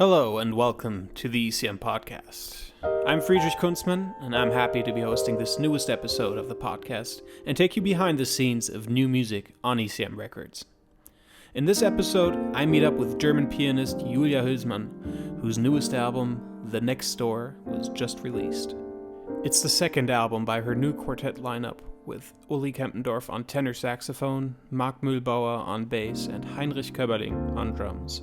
Hello and welcome to the ECM Podcast. I'm Heinrich Köbberling and I'm happy to be hosting this newest episode of the podcast and take you behind the scenes of new music on ECM Records. In this episode, I meet up with German pianist Julia Hülsmann, whose newest album, The Next Door, was just released. It's the second album by her new quartet lineup, with Uli Kempendorff on tenor saxophone, Marc Muellbauer on bass, and Heinrich Köbberling on drums.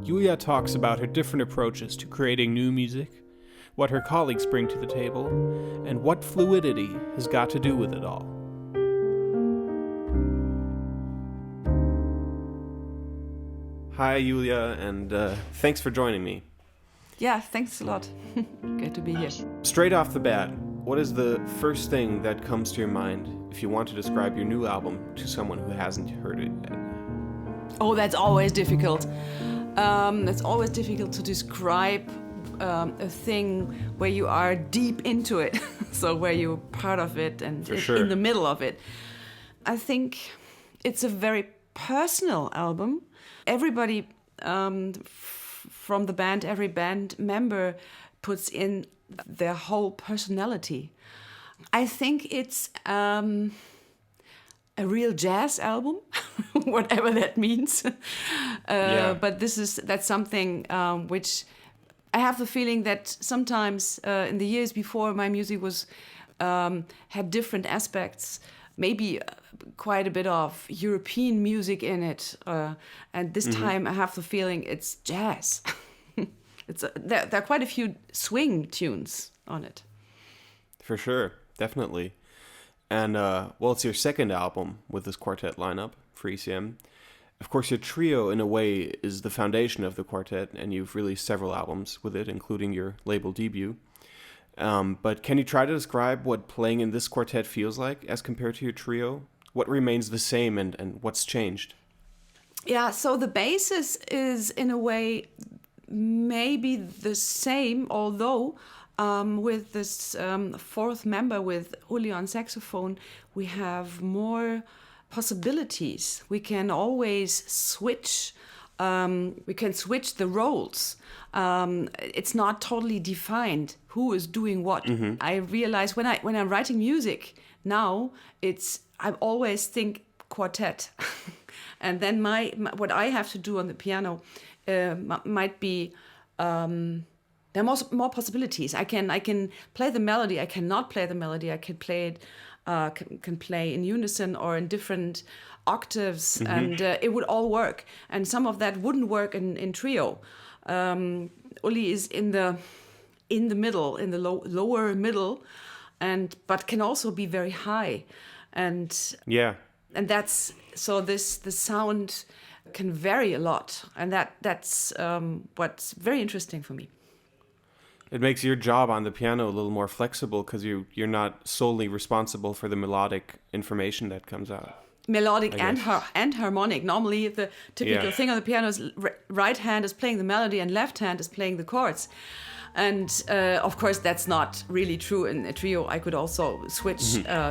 Julia talks about her different approaches to creating new music, what her colleagues bring to the table, and what fluidity has got to do with it all. Hi, Julia, and thanks for joining me. Yeah, thanks a lot. Good to be here. Straight off the bat, what is the first thing that comes to your mind if you want to describe your new album to someone who hasn't heard it yet? Oh, that's always difficult. It's always difficult to describe a thing where you are deep into it, so where you're part of it and in the middle of it. I think it's a very personal album. Everybody from the band, every band member puts in their whole personality. I think it's a real jazz album, whatever that means. But that's something which I have the feeling that sometimes in the years before my music was had different aspects, maybe quite a bit of European music in it, and this time I have the feeling it's jazz. There are quite a few swing tunes on it. For sure, definitely. And, it's your second album with this quartet lineup for ECM. Of course, your trio, in a way, is the foundation of the quartet, and you've released several albums with it, including your label debut. But can you try to describe what playing in this quartet feels like as compared to your trio? What remains the same and what's changed? Yeah, so the basis is, in a way, maybe the same, although... with this fourth member, with Uli on saxophone, we have more possibilities. We can always switch. We can switch the roles. It's not totally defined who is doing what. Mm-hmm. I realize when I'm writing music now, I always think quartet, and then my what I have to do on the piano might be. There are more possibilities. I can play the melody. I cannot play the melody. I can play it. Can play in unison or in different octaves, and it would all work. And some of that wouldn't work in trio. Uli is in the middle, in the lower middle, but can also be very high, and that's so. The sound can vary a lot, and that's what's very interesting for me. It makes your job on the piano a little more flexible because you're not solely responsible for the melodic information that comes out. Melodic and harmonic. Normally, the typical thing on the piano is right hand is playing the melody and left hand is playing the chords. And of course, that's not really true in a trio. I could also switch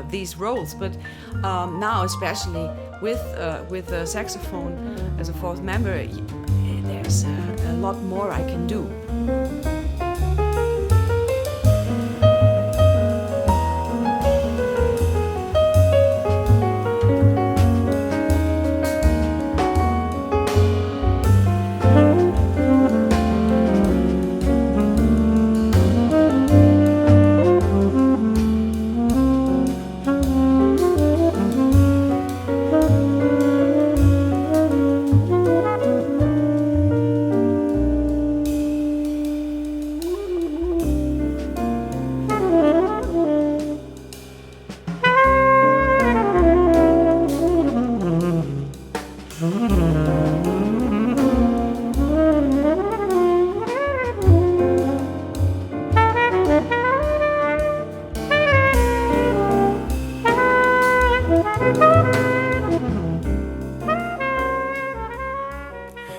these roles, but now, especially with the saxophone as a fourth member, there's a lot more I can do.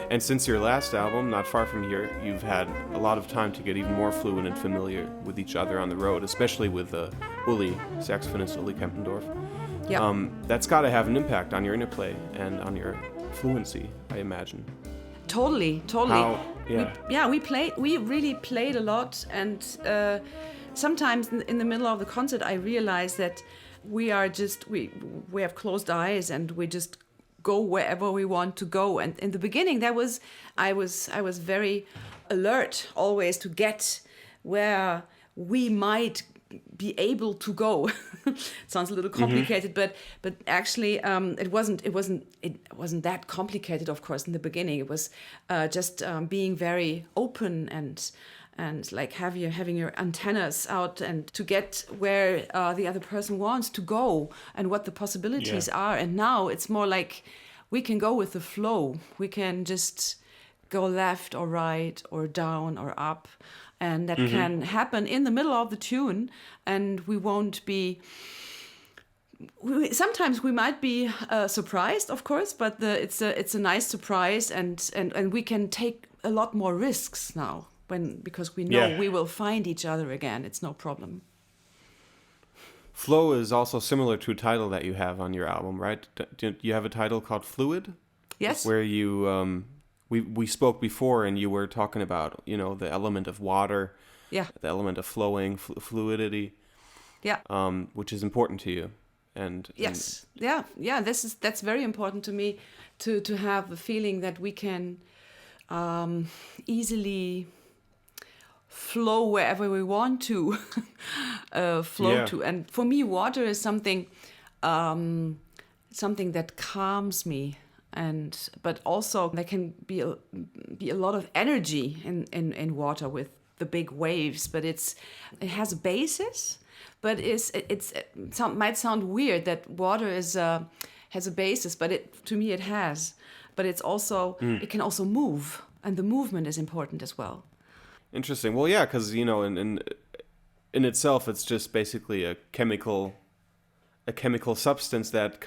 And since your last album, Not Far From Here, you've had a lot of time to get even more fluent and familiar with each other on the road, especially with Uli, saxophonist Uli Kempendorff. Yeah. That's got to have an impact on your interplay and on your fluency, I imagine. Totally. we really played a lot, and sometimes in the middle of the concert I realized that we have closed eyes and we just go wherever we want to go. And in the beginning I was very alert always to get where we might be able to go. It sounds a little complicated, but actually it wasn't that complicated, of course. In the beginning it was just being very open and like having your antennas out and to get where the other person wants to go and what the possibilities are. And now it's more like we can go with the flow. We can just go left or right or down or up. And that can happen in the middle of the tune, and we won't be... Sometimes we might be surprised, of course, but it's a nice surprise, and we can take a lot more risks now because we know we will find each other again. It's no problem. Flow is also similar to a title that you have on your album, right? Do you have a title called Fluid? Yes. Where you... We spoke before, and you were talking about, the element of water, the element of flowing, fluidity, which is important to you. And yes, that's very important to me, to have the feeling that we can easily flow wherever we want to to. And for me, water is something that calms me. But also there can be a lot of energy in water with the big waves. But it has a basis, but it might sound weird that water has a basis, but to me it has. But it's also it can also move, and the movement is important as well. Interesting. Well, yeah, because in itself it's just basically a chemical substance that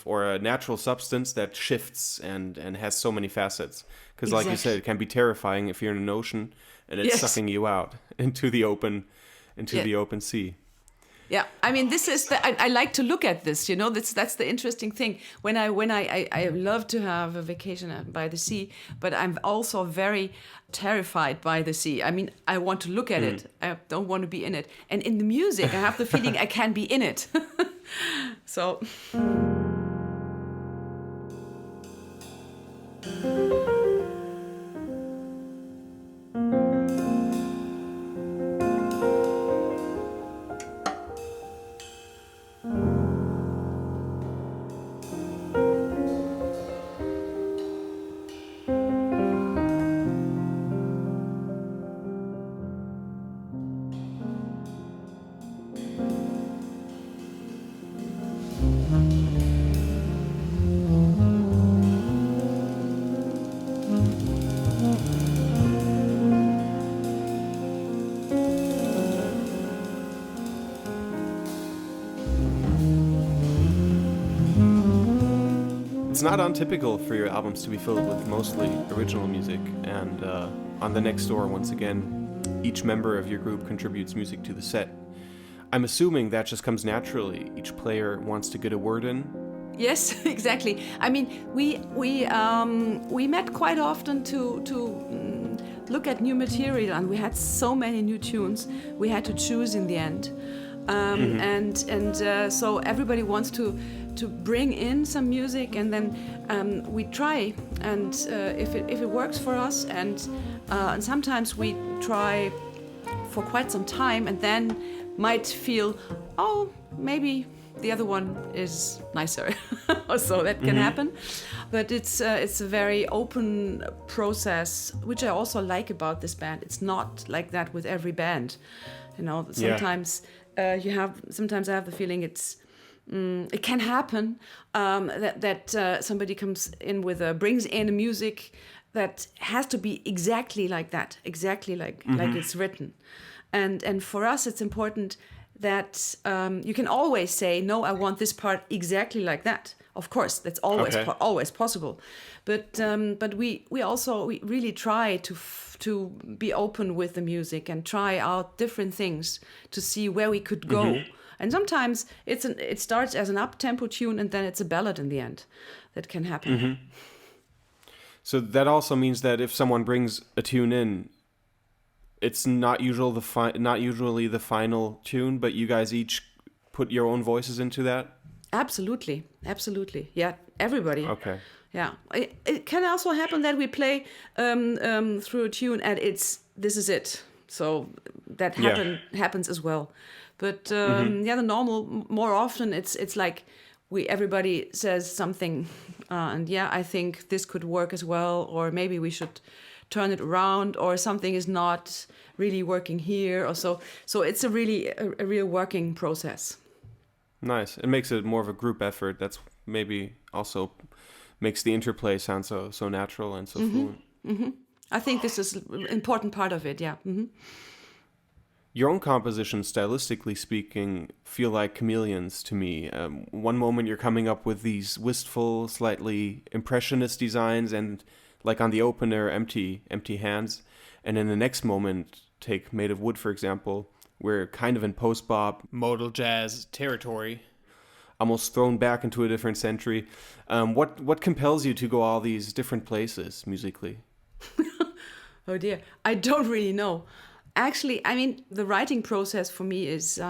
or a natural substance that shifts and has so many facets. Because like you said, it can be terrifying if you're in an ocean and it's sucking you out into the open sea. Yeah, I mean, this is I like to look at this. That's the interesting thing. When I love to have a vacation by the sea, but I'm also very terrified by the sea. I mean, I want to look at it. I don't want to be in it. And in the music, I have the feeling I can be in it. So. It's not untypical for your albums to be filled with mostly original music, and on The Next Door, once again, each member of your group contributes music to the set. I'm assuming that just comes naturally. Each player wants to get a word in. Yes, exactly. I mean, we met quite often to look at new material, and we had so many new tunes. We had to choose in the end, so everybody wants to bring in some music, and then we try, and if it works for us, and sometimes we try for quite some time, and then might feel, oh, maybe the other one is nicer, so that can happen. But it's a very open process, which I also like about this band. It's not like that with every band, Sometimes sometimes I have the feeling it can happen that somebody comes in brings in a music that has to be exactly like that, exactly like it's written, and for us it's important that you can always say, no, I want this part exactly like that. Of course, that's always always possible, but we really try to be open with the music and try out different things to see where we could go. And sometimes it starts as an up-tempo tune, and then it's a ballad in the end. That can happen. So that also means that if someone brings a tune in, it's not usually the final tune, but you guys each put your own voices into that? Absolutely. Yeah, everybody. Okay. Yeah, it can also happen that we play through a tune and this is it. So that happens as well. But the normal, more often it's like everybody says something, and I think this could work as well, or maybe we should turn it around, or something is not really working here, or so. So it's a real working process. Nice. It makes it more of a group effort. That's maybe also makes the interplay sound so natural and so fluent. Mm-hmm. I think this is an important part of it, yeah. Mm-hmm. Your own compositions, stylistically speaking, feel like chameleons to me. One moment you're coming up with these wistful, slightly impressionist designs, and like on the opener, empty hands. And in the next moment, take Made of Wood, for example, we're kind of in post-bop, modal jazz territory, almost thrown back into a different century. What compels you to go all these different places musically? Oh dear, I don't really know. Actually, I mean, the writing process for me is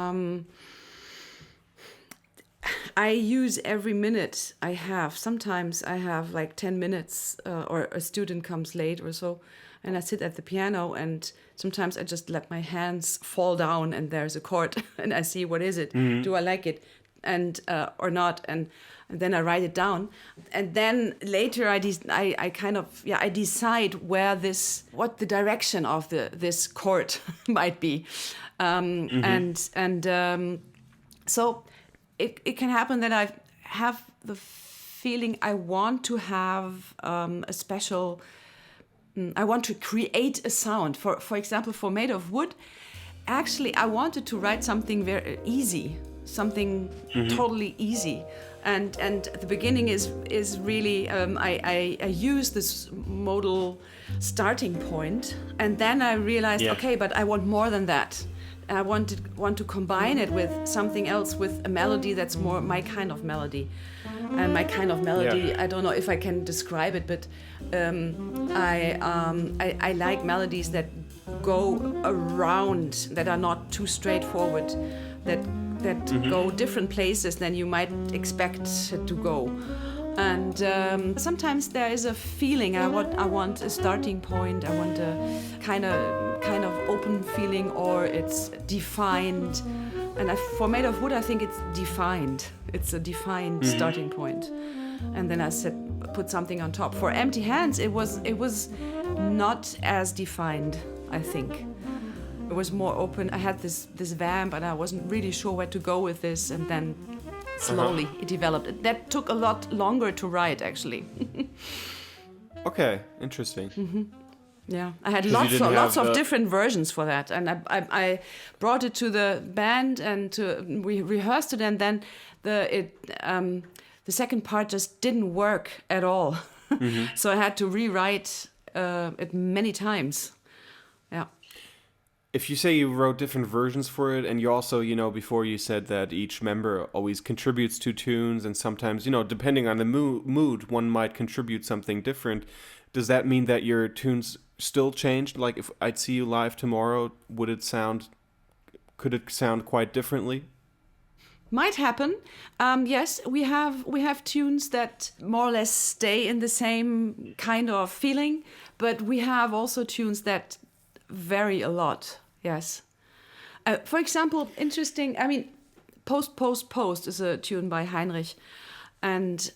I use every minute I have. Sometimes I have like 10 minutes or a student comes late or so, and I sit at the piano, and sometimes I just let my hands fall down and there's a chord and I see, what is it? Mm-hmm. Do I like it? And or not? And then I write it down, and then later I decide what the direction of this chord might be, so it can happen that I have the feeling I want to have a special. I want to create a sound. For example, for Made of Wood, actually I wanted to write something very easy. Something totally easy, and the beginning is really I use this modal starting point, and then I realized okay, but I want more than that. I want to combine it with something else, with a melody that's more my kind of melody, and my kind of melody. I don't know if I can describe it, but I like melodies that go around, that are not too straightforward, that go different places than you might expect it to go. And sometimes there is a feeling. I want a starting point. I want a kind of open feeling, or it's defined. And for Made of Wood, I think it's defined. It's a defined starting point. And then I put something on top. For Empty Hands, it was not as defined, I think. It was more open. I had this vamp, and I wasn't really sure where to go with this, and then slowly it developed. That took a lot longer to write, actually. Okay, interesting. Mm-hmm. Yeah, I had lots of different versions for that, and I brought it to the band, and we rehearsed it, and then the second part just didn't work at all. So I had to rewrite it many times. Yeah. If you say you wrote different versions for it, and you also, before you said that each member always contributes to tunes, and sometimes, depending on the mood, one might contribute something different. Does that mean that your tunes still changed? Like, if I'd see you live tomorrow, could it sound quite differently? Might happen. Yes, we have tunes that more or less stay in the same kind of feeling, but we have also tunes that vary a lot. Yes. For example, interesting. I mean, Post is a tune by Heinrich, and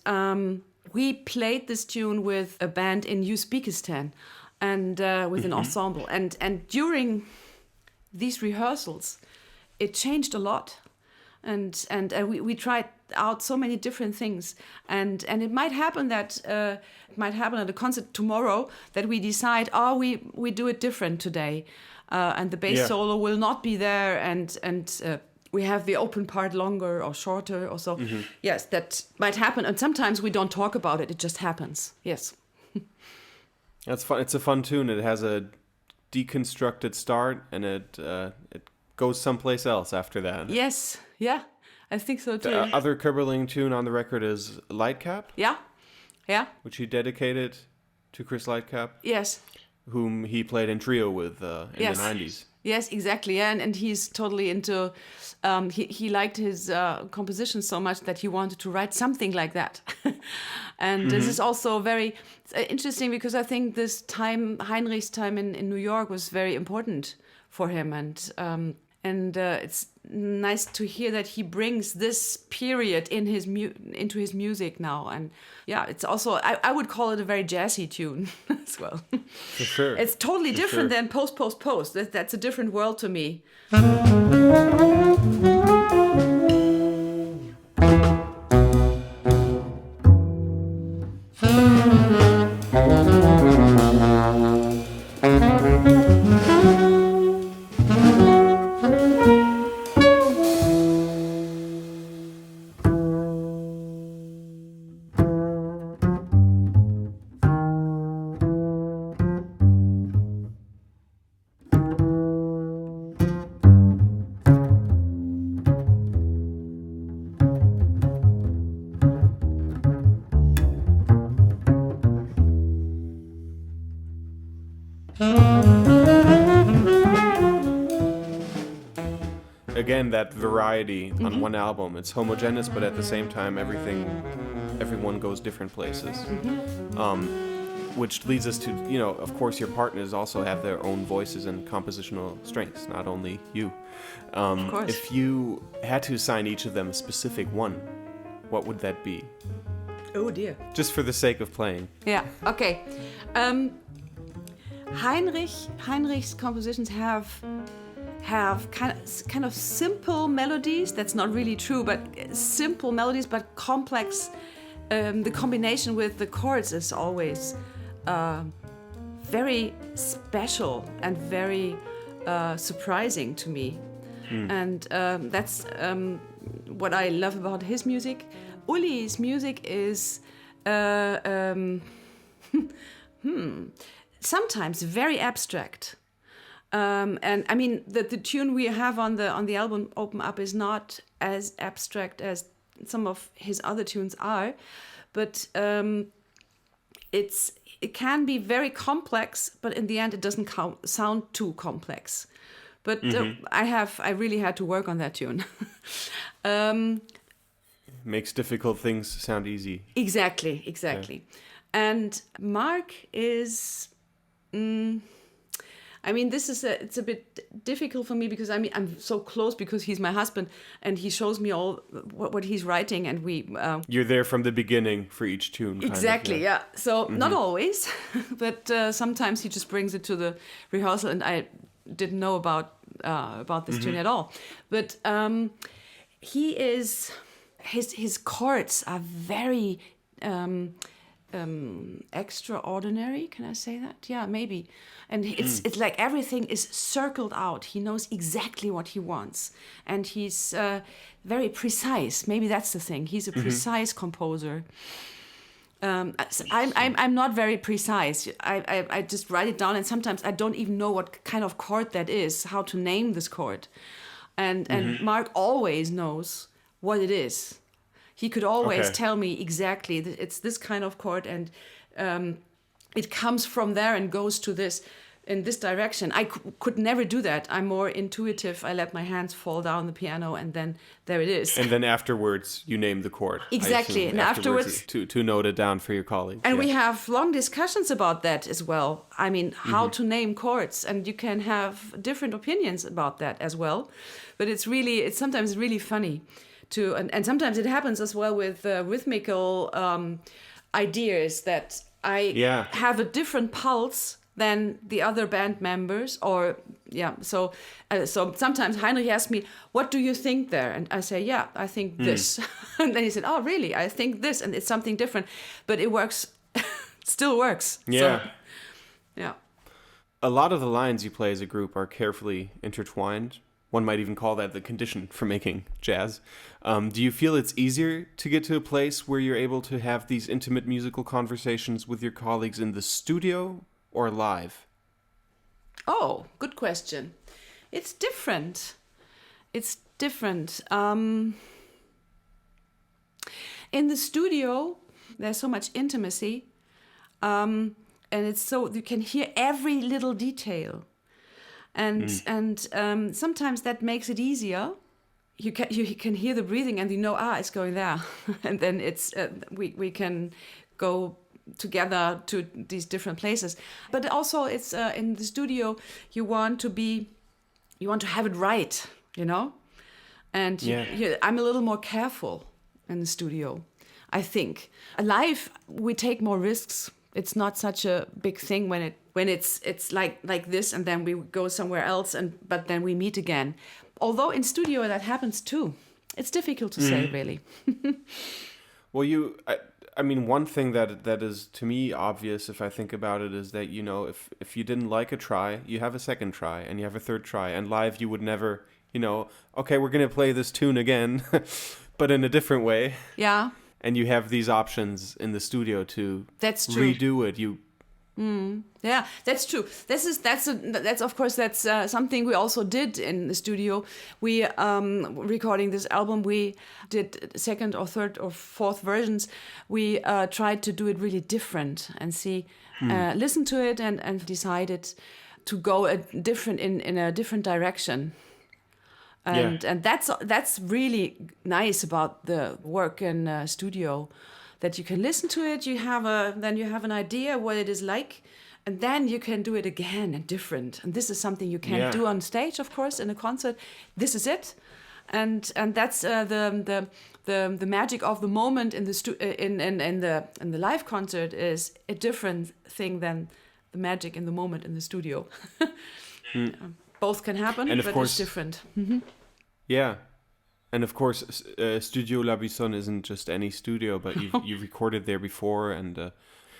we played this tune with a band in Uzbekistan, and with an ensemble. And during these rehearsals, it changed a lot. And we tried out so many different things, and it might happen that at a concert tomorrow that we decide, we do it different today, and the bass solo will not be there, and we have the open part longer or shorter or so. Yes, that might happen, and sometimes we don't talk about it; it just happens. Yes, that's fun. It's a fun tune. It has a deconstructed start, and it goes someplace else after that. Yes. Yeah, I think so too. The other Köbberling tune on the record is Lightcap. Yeah. Which he dedicated to Chris Lightcap, Yes. whom he played in trio with in the 90s. Yes, exactly. Yeah, and he's totally into. He liked his compositions so much that he wanted to write something like that. And this is also very interesting because I think this time, Heinrich's time in New York, was very important for him, and it's nice to hear that he brings this period in into his music now. And yeah, it's also I would call it a very jazzy tune as well. For sure. It's totally different than post. That's a different world to me. Again, that variety on one album. It's homogeneous, but at the same time, everyone goes different places. Which leads us to, of course, your partners also have their own voices and compositional strengths, not only you. Of course. If you had to assign each of them a specific one, what would that be? Oh dear. Just for the sake of playing. Yeah. Okay. Heinrich's compositions have kind of simple melodies. That's not really true, but simple melodies, but complex. The combination with the chords is always very special and very surprising to me. And that's what I love about his music. Uli's music is sometimes very abstract. And I mean, the tune we have on the album Open Up is not as abstract as some of his other tunes are, but it can be very complex, but in the end it doesn't sound too complex. But I really had to work on that tune. Makes difficult things sound easy. Exactly. Yeah. And Marc is. It's a bit difficult for me because I'm so close because he's my husband and he shows me all what he's writing and we. You're there from the beginning for each tune. Exactly, yeah. So not always, but sometimes he just brings it to the rehearsal and I didn't know about this tune at all. But he is his chords are very. Extraordinary, can I say that? Yeah, maybe. And it's like everything is circled out. He knows exactly what he wants, and he's very precise. Maybe that's the thing. He's a precise composer. I'm not very precise. I just write it down, and sometimes I don't even know what kind of chord that is, how to name this chord, and Marc always knows what it is. He could always tell me exactly that it's this kind of chord and it comes from there and goes to this in this direction. I could never do that. I'm more intuitive. I let my hands fall down the piano and then there it is. And then afterwards you name the chord. Exactly. And afterwards to note it down for your colleagues. And we have long discussions about that as well. I mean, how to name chords, and you can have different opinions about that as well. But it's sometimes really funny. And sometimes it happens as well with rhythmical ideas that I have a different pulse than the other band members, so sometimes Heinrich asks me, what do you think there? And I say, I think this. And then he said, oh really, I think this, and it's something different, but it works. Still works. So. A lot of the lines you play as a group are carefully intertwined. One might even call that the condition for making jazz. Do you feel it's easier to get to a place where you're able to have these intimate musical conversations with your colleagues in the studio or live? Oh, good question. It's different. In the studio, there's so much intimacy. it's so you can hear every little detail, and sometimes that makes it easier. You can hear the breathing, and you know, it's going there, and then it's we can go together to these different places. But also, it's in the studio. You want to have it right, you know, and I'm a little more careful in the studio. I think live we take more risks. It's not such a big thing when it's like this, and then we go somewhere else, but then we meet again. Although in studio that happens too. It's difficult to say, really. Well, I mean, one thing that is to me obvious if I think about it is that, you know, if you didn't like a try, you have a second try and you have a third try. And live you would never, you know, okay, we're going to play this tune again, but in a different way. Yeah. And you have these options in the studio to redo it. Yeah, that's true. That's of course something we also did in the studio. We recording this album, we did second or third or fourth versions. We tried to do it really different and listen to it and decided to go in a different direction. And that's really nice about the work in studio. That you can listen to it, you have an idea what it is like, and then you can do it again and different. And this is something you can't do on stage, of course, in a concert. This is it, and that's the magic of the moment in the live concert is a different thing than the magic in the moment in the studio. Both can happen, and but it's different. Mm-hmm. Yeah. And of course, Studio La Buissonne isn't just any studio, but you've recorded there before, and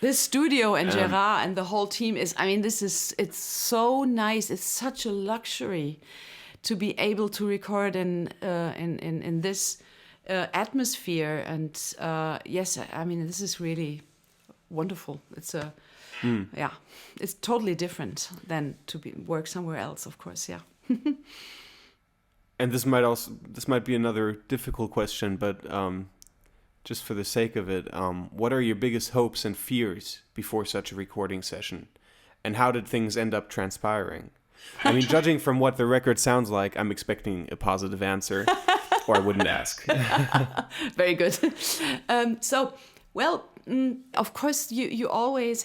this studio and Gerard and the whole team is. I mean, it's so nice. It's such a luxury to be able to record in this atmosphere. And yes, I mean, this is really wonderful. It's it's totally different than to work somewhere else. Of course, yeah. And this might be another difficult question, but just for the sake of it, what are your biggest hopes and fears before such a recording session? And how did things end up transpiring? I mean, judging from what the record sounds like, I'm expecting a positive answer, or I wouldn't ask. Very good. Of course, you always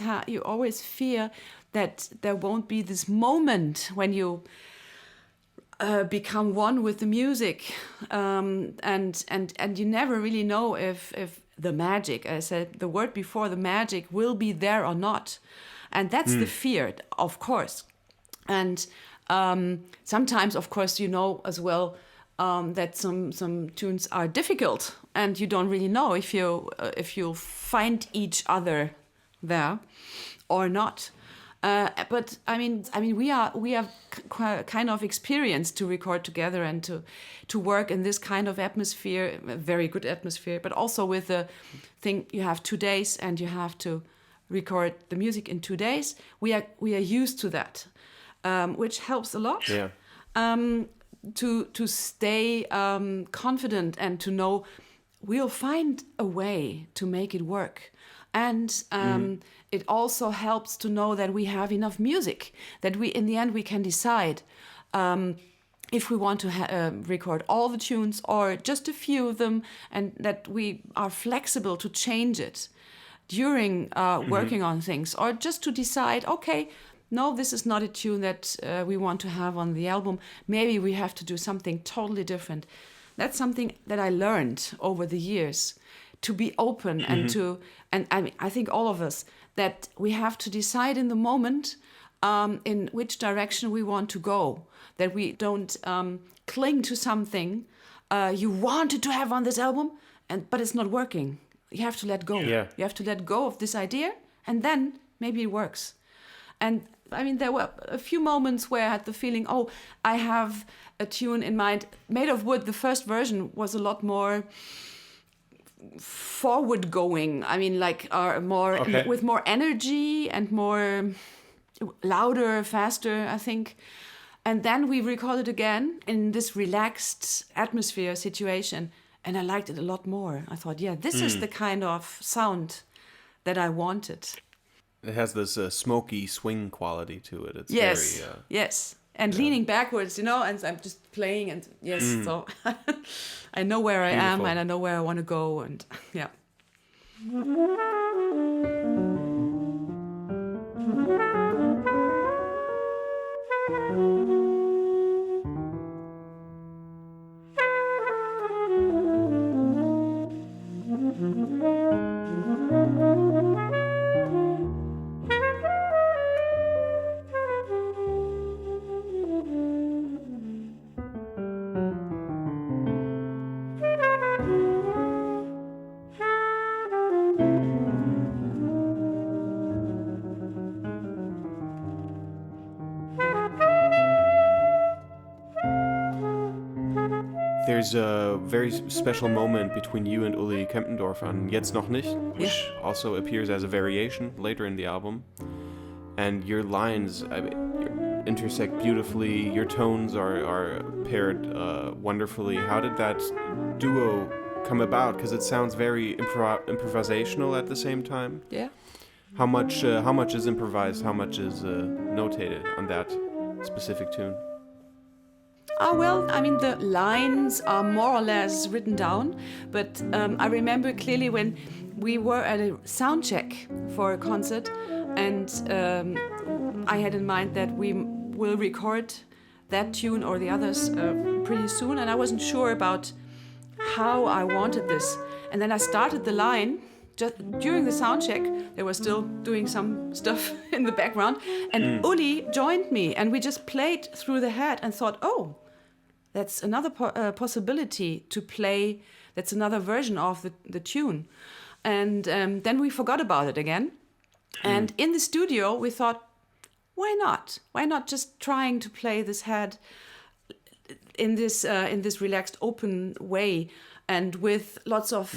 fear that there won't be this moment when you become one with the music, and you never really know if the magic, I said the word before, the magic will be there or not, and that's the fear, of course. And sometimes, of course, you know as well that some tunes are difficult, and you don't really know if you'll find each other there or not. But I mean, we are kind of experienced to record together and to work in this kind of atmosphere, a very good atmosphere. But also with the thing, you have 2 days and you have to record the music in 2 days. We are used to that, which helps a lot. Yeah. To stay confident and to know we'll find a way to make it work. And it also helps to know that we have enough music, that in the end we can decide if we want to record all the tunes or just a few of them, and that we are flexible to change it during working on things, or just to decide, okay, no, this is not a tune that we want to have on the album. Maybe we have to do something totally different. That's something that I learned over the years, to be open and I think all of us, that we have to decide in the moment in which direction we want to go, that we don't cling to something you wanted to have on this album, but it's not working. You have to let go. Yeah. You have to let go of this idea, and then maybe it works. And I mean, there were a few moments where I had the feeling, oh, I have a tune in mind. Made of Wood, the first version, was a lot more forward going. I mean, like with more energy and more louder, faster, I think. And then we recorded again in this relaxed atmosphere situation, and I liked it a lot more. I thought, yeah, this is the kind of sound that I wanted. It has this smoky swing quality to it. It's yes, very... yes. And leaning backwards, and I'm just playing, and yes, so I know where I am, and I know where I want to go, and yeah. There's a very special moment between you and Uli Kempendorff on Jetzt noch nicht, which also appears as a variation later in the album. And your lines intersect beautifully, your tones are paired wonderfully. How did that duo come about? Because it sounds very improvisational at the same time. Yeah. How much is improvised? How much is notated on that specific tune? Well, I mean, the lines are more or less written down, but I remember clearly when we were at a sound check for a concert, and I had in mind that we will record that tune or the others pretty soon, and I wasn't sure about how I wanted this. And then I started the line. Just during the sound check, they were still doing some stuff in the background, and Uli joined me, and we just played through the head and thought, oh, that's another possibility to play. That's another version of the tune. And then we forgot about it again. And in the studio, we thought, why not? Why not just trying to play this head in this relaxed, open way, and with lots of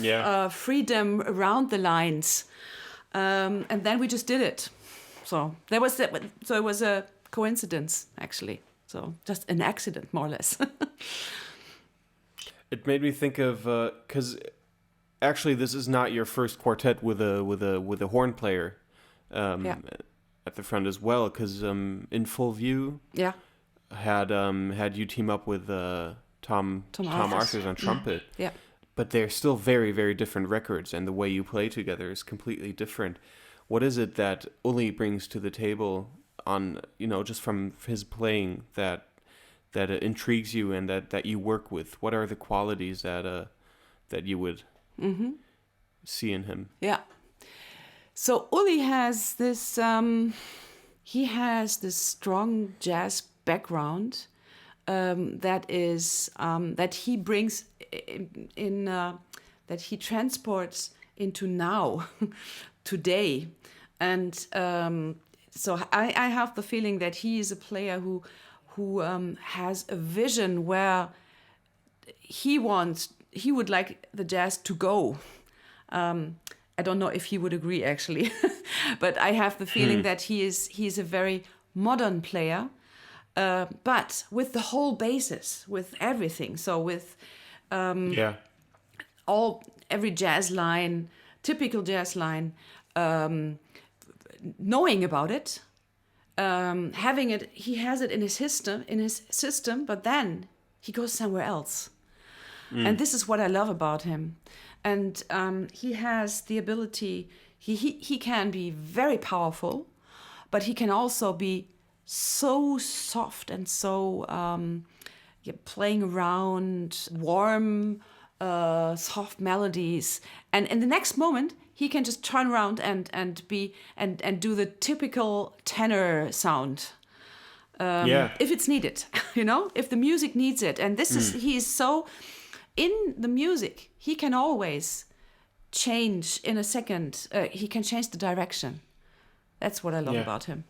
freedom around the lines. And then we just did it. So it was a coincidence, actually. So just an accident, more or less. It made me think of because actually this is not your first quartet with a horn player at the front as well. Because in Full View, had you team up with Tom Arthurs on trumpet. Yeah. But they're still very, very different records, and the way you play together is completely different. What is it that Uli brings to the table on, just from his playing that intrigues you and that you work with? What are the qualities that you would see in him? Yeah. So Uli has this strong jazz background that he brings in that he transports into now, today, and so I have the feeling that he is a player who has a vision where he would like the jazz to go. I don't know if he would agree, actually, but I have the feeling that he is a very modern player, but with the whole basis, with everything. So with every jazz line, typical jazz line, knowing about it, having it, he has it in his system, but then he goes somewhere else. And this is what I love about him. And he has the ability, he can be very powerful, but he can also be so soft and so playing around warm, soft melodies. And in the next moment, he can just turn around and do the typical tenor sound. If it's needed, if the music needs it. And this is, he is so, in the music, he can always change in a second. He can change the direction. That's what I love about him.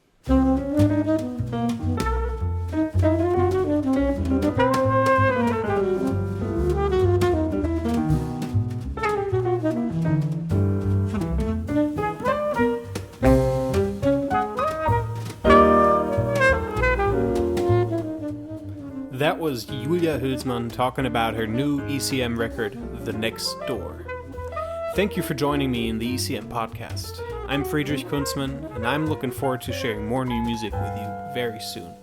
That was Julia Hülsmann talking about her new ECM record, The Next Door. Thank you for joining me in the ECM Podcast. I'm Friedrich Kunzmann, and I'm looking forward to sharing more new music with you very soon.